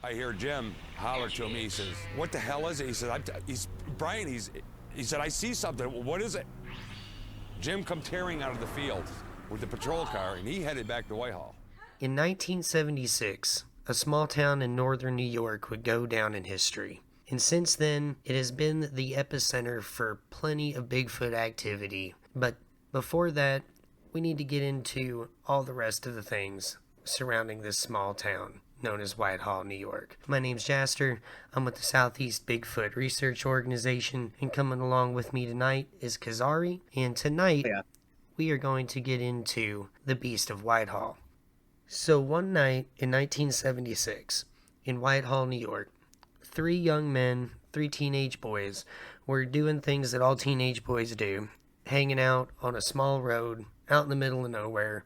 I hear Jim holler to me. He says, "What the hell is it?" He says, Brian, he said, "I see something. What is it?" Jim come tearing out of the field with the patrol car, and he headed back to Whitehall. In 1976, a small town in northern New York would go down in history. And since then, it has been the epicenter for plenty of Bigfoot activity. But before that, we need to get into all the rest of the things surrounding this small town known as Whitehall, New York. My name's Jaster. I'm with the Southeast Bigfoot Research Organization, and coming along with me tonight is Kazari. And tonight, we are going to get into the Beast of Whitehall. So one night in 1976, in Whitehall, New York, three young men, three teenage boys, were doing things that all teenage boys do, hanging out on a small road out in the middle of nowhere,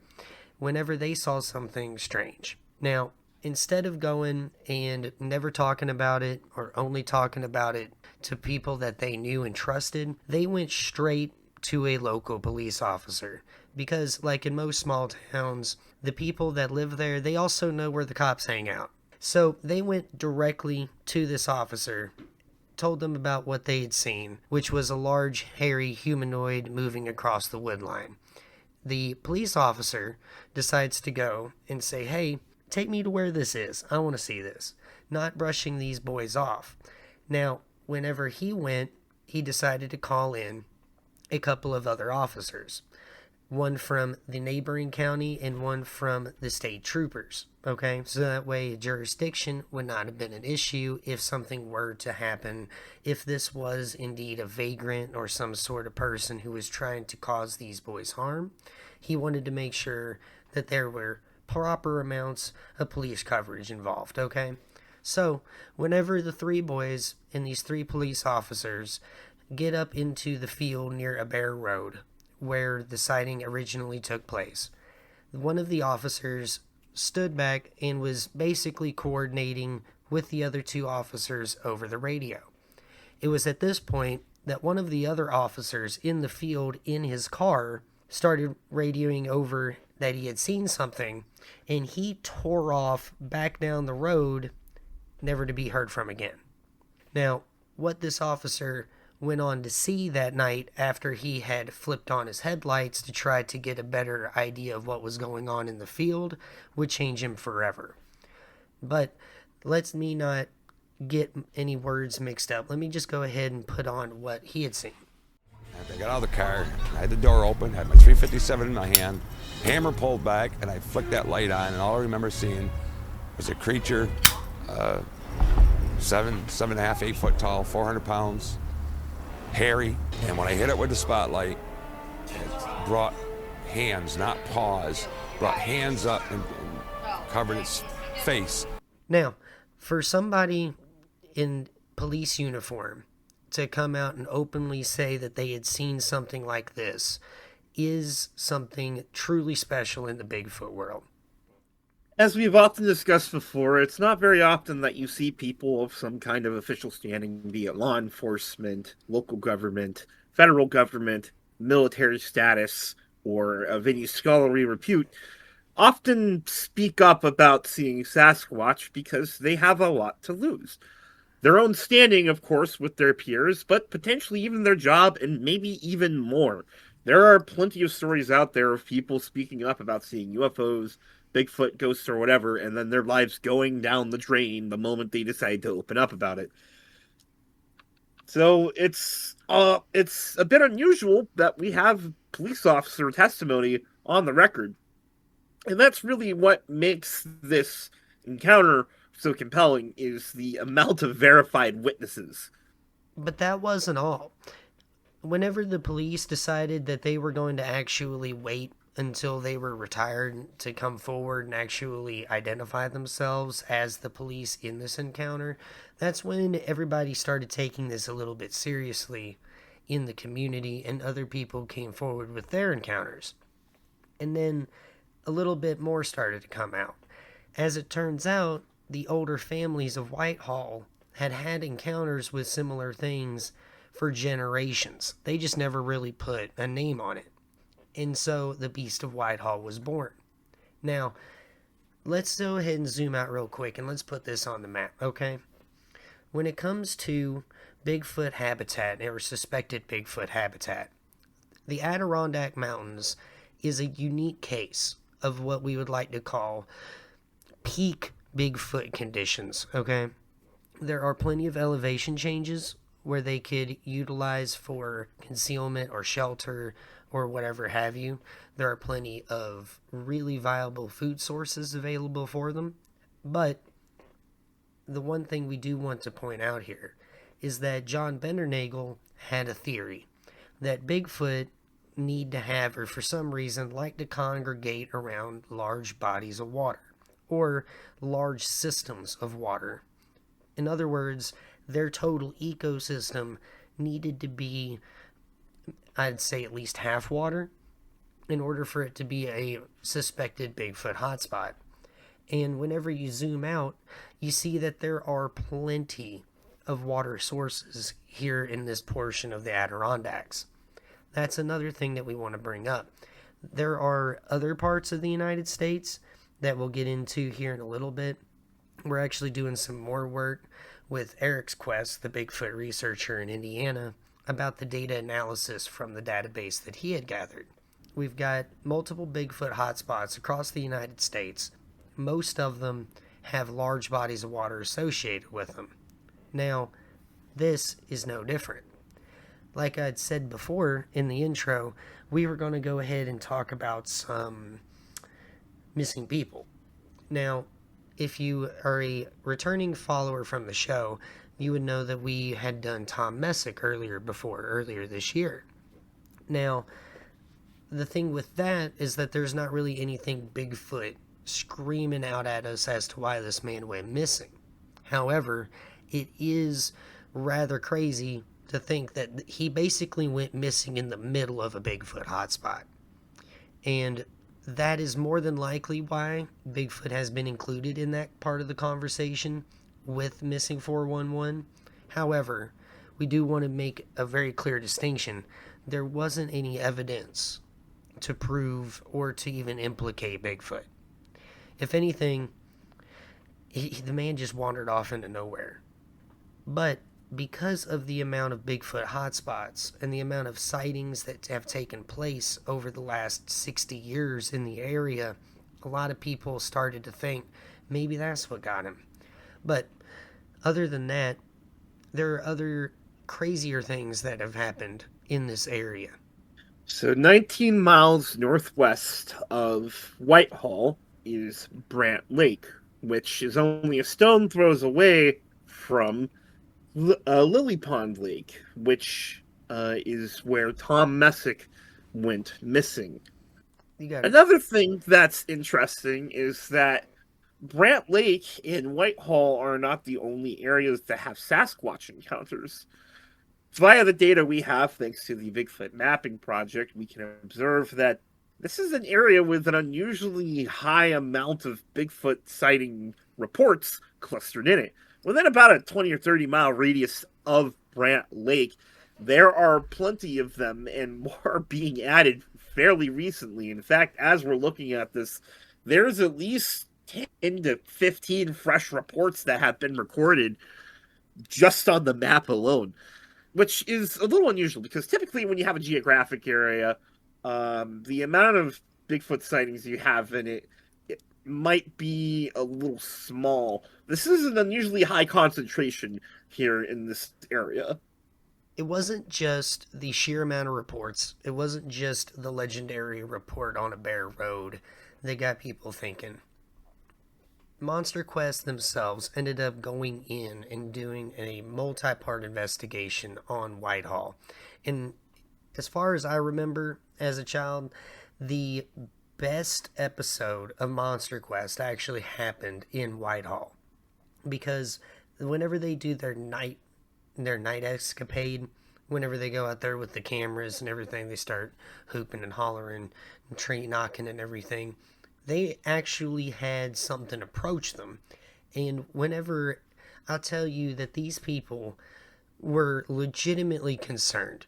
whenever they saw something strange. Now, instead of going and never talking about it or only talking about it to people that they knew and trusted, they went straight to a local police officer. Because, like in most small towns, the people that live there, they also know where the cops hang out. So they went directly to this officer, told them about what they had seen, which was a large, hairy humanoid moving across the wood line. The police officer decides to go and say, "Hey, take me to where this is. I want to see this." Not brushing these boys off. Now, whenever he went, he decided to call in a couple of other officers. One from the neighboring county and one from the state troopers. Okay, so that way jurisdiction would not have been an issue if something were to happen, if this was indeed a vagrant or some sort of person who was trying to cause these boys harm. He wanted to make sure that there were proper amounts of police coverage involved, okay? So, whenever the three boys and these three police officers get up into the field near a bare road, where the sighting originally took place, one of the officers stood back and was basically coordinating with the other two officers over the radio. It was at this point that one of the other officers in the field in his car started radioing over that he had seen something, and he tore off back down the road, never to be heard from again. Now, what this officer went on to see that night after he had flipped on his headlights to try to get a better idea of what was going on in the field would change him forever. But let me not get any words mixed up. Let me just go ahead and put on what he had seen. I got out of the car, I had the door open, had my 357 in my hand, hammer pulled back, and I flicked that light on, and all I remember seeing was a creature, 7.5, 8 foot tall, 400 pounds, hairy, and when I hit it with the spotlight, it brought hands, not paws, brought hands up and covered its face. Now, for somebody in police uniform to come out and openly say that they had seen something like this is something truly special in the Bigfoot world. As we've often discussed before, it's not very often that you see people of some kind of official standing, be it law enforcement, local government, federal government, military status, or of any scholarly repute, often speak up about seeing Sasquatch because they have a lot to lose. Their own standing, of course, with their peers, but potentially even their job, and maybe even more. There are plenty of stories out there of people speaking up about seeing UFOs, Bigfoot, ghosts, or whatever, and then their lives going down the drain the moment they decide to open up about it. So it's a bit unusual that we have police officer testimony on the record. And that's really what makes this encounter so compelling, is the amount of verified witnesses. But that wasn't all. Whenever the police decided that they were going to actually wait until they were retired to come forward and actually identify themselves as the police in this encounter, that's when everybody started taking this a little bit seriously in the community, and other people came forward with their encounters. And then a little bit more started to come out. As it turns out, the older families of Whitehall had had encounters with similar things for generations. They just never really put a name on it. And so the Beast of Whitehall was born. Now, let's go ahead and zoom out real quick and let's put this on the map, okay? When it comes to Bigfoot habitat or suspected Bigfoot habitat, the Adirondack Mountains is a unique case of what we would like to call peak Bigfoot conditions, okay? There are plenty of elevation changes where they could utilize for concealment or shelter or whatever have you. There are plenty of really viable food sources available for them. But the one thing we do want to point out here is that John Bendernagel had a theory that Bigfoot need to have, or for some reason like to congregate around large bodies of water or large systems of water. In other words, their total ecosystem needed to be, I'd say, at least half water in order for it to be a suspected Bigfoot hotspot. And whenever you zoom out, you see that there are plenty of water sources here in this portion of the Adirondacks. That's another thing that we want to bring up. There are other parts of the United States that we'll get into here in a little bit. We're actually doing some more work with Eric's Quest, the Bigfoot researcher in Indiana, about the data analysis from the database that he had gathered. We've got multiple Bigfoot hotspots across the United States. Most of them have large bodies of water associated with them. Now, this is no different. Like I'd said before in the intro, we were going to go ahead and talk about some missing people. Now, if you are a returning follower from the show, you would know that we had done Tom Messick earlier this year. Now, the thing with that is that there's not really anything Bigfoot screaming out at us as to why this man went missing. However, it is rather crazy to think that he basically went missing in the middle of a Bigfoot hotspot. And that is more than likely why Bigfoot has been included in that part of the conversation with Missing 411. However, we do want to make a very clear distinction. There wasn't any evidence to prove or to even implicate Bigfoot. If anything, the man just wandered off into nowhere. But because of the amount of Bigfoot hotspots and the amount of sightings that have taken place over the last 60 years in the area, a lot of people started to think maybe that's what got him. But other than that, there are other crazier things that have happened in this area. So 19 miles northwest of Whitehall is Brant Lake, which is only a stone throws away from Lily Pond Lake, which is where Tom Messick went missing. Another thing that's interesting is that Brant Lake and Whitehall are not the only areas that have Sasquatch encounters. Via the data we have, thanks to the Bigfoot Mapping Project, we can observe that this is an area with an unusually high amount of Bigfoot sighting reports clustered in it. Within about a 20 or 30 mile radius of Brant Lake, there are plenty of them and more being added fairly recently. In fact, as we're looking at this, there's at least 10 to 15 fresh reports that have been recorded just on the map alone, which is a little unusual because typically when you have a geographic area, the amount of Bigfoot sightings you have in it might be a little small. This is an unusually high concentration here in this area. It wasn't just the sheer amount of reports. It wasn't just the legendary report on a bare road that got people thinking. Monster Quest themselves ended up going in and doing a multi-part investigation on Whitehall. And as far as I remember as a child, the best episode of Monster Quest actually happened in Whitehall. Because whenever they do their night escapade, whenever they go out there with the cameras and everything, they start hooping and hollering and tree knocking and everything. They actually had something approach them. And whenever I'll tell you that these people were legitimately concerned.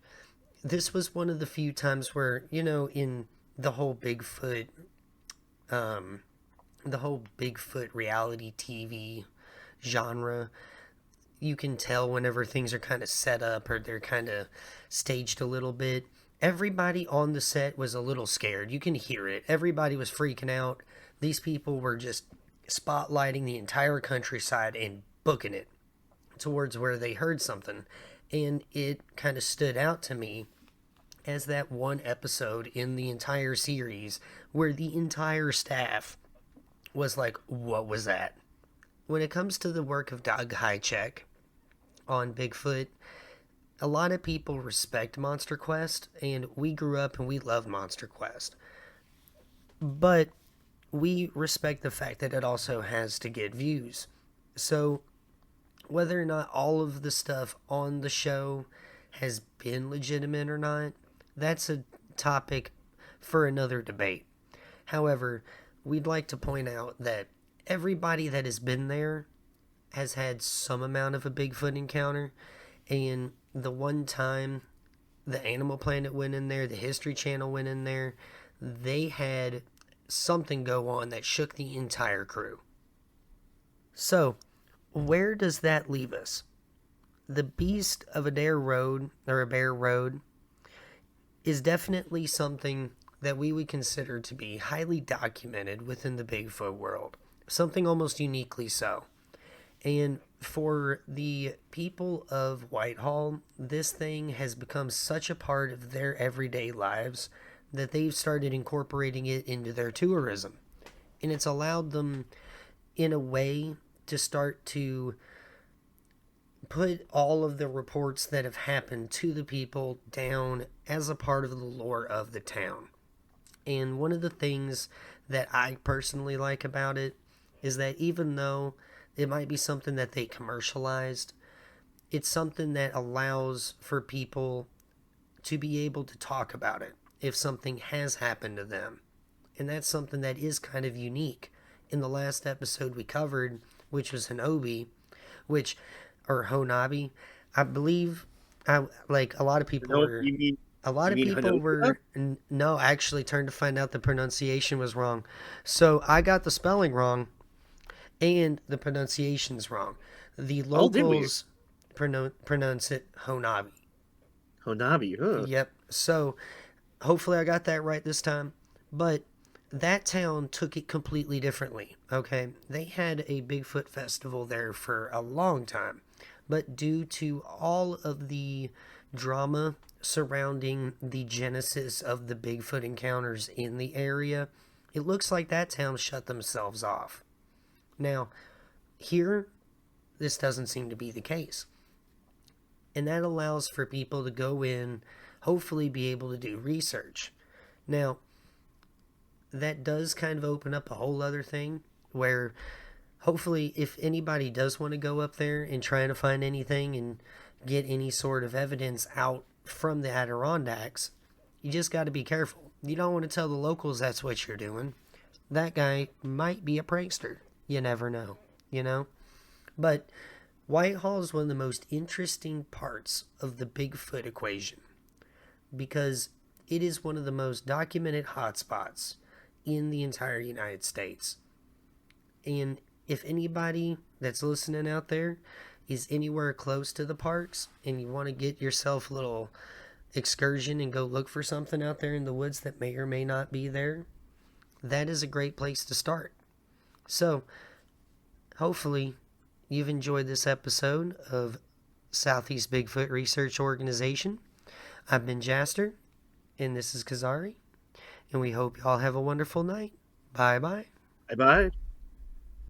This was one of the few times where, in the whole Bigfoot the whole Bigfoot reality TV genre, you can tell whenever things are kind of set up or they're kind of staged a little bit. Everybody on the set was a little scared. You can hear it. Everybody was freaking out. These people were just spotlighting the entire countryside and booking it towards where they heard something. And it kind of stood out to me as that one episode in the entire series where the entire staff was like, what was that? When it comes to the work of Doug Hychek on Bigfoot, a lot of people respect Monster Quest, and we grew up and we love Monster Quest. But we respect the fact that it also has to get views. So whether or not all of the stuff on the show has been legitimate or not, that's a topic for another debate. However, we'd like to point out that everybody that has been there has had some amount of a Bigfoot encounter, and the one time the Animal Planet went in there, the History Channel went in there, they had something go on that shook the entire crew. So, where does that leave us? The Beast of Adair Road, or a Bear Road, is definitely something that we would consider to be highly documented within the Bigfoot world. Something almost uniquely so. And for the people of Whitehall, this thing has become such a part of their everyday lives that they've started incorporating it into their tourism. And it's allowed them, in a way, to start to put all of the reports that have happened to the people down as a part of the lore of the town. And one of the things that I personally like about it is that even though it might be something that they commercialized, it's something that allows for people to be able to talk about it if something has happened to them. And that's something that is kind of unique. In the last episode we covered, which was Hanabi, or Honabi, I believe, like a lot of people were... A lot of people were... No, I actually turned to find out the pronunciation was wrong. So I got the spelling wrong, and the pronunciation's wrong. The locals pronounce it Honabi. Honabi, huh? Yep. So hopefully I got that right this time. But that town took it completely differently, okay? They had a Bigfoot festival there for a long time. But due to all of the drama surrounding the genesis of the Bigfoot encounters in the area, it looks like that town shut themselves off. Now, here, this doesn't seem to be the case. And that allows for people to go in, hopefully be able to do research. Now, that does kind of open up a whole other thing where hopefully if anybody does want to go up there and try to find anything and get any sort of evidence out from the Adirondacks, you just got to be careful. You don't want to tell the locals that's what you're doing. That guy might be a prankster. You never know, you know? But Whitehall is one of the most interesting parts of the Bigfoot equation because it is one of the most documented hotspots in the entire United States. And if anybody that's listening out there is anywhere close to the parks and you want to get yourself a little excursion and go look for something out there in the woods that may or may not be there, that is a great place to start. So, hopefully, you've enjoyed this episode of Southeast Bigfoot Research Organization. I've been Jaster, and this is Kazari, and we hope y'all have a wonderful night. Bye-bye. Bye-bye.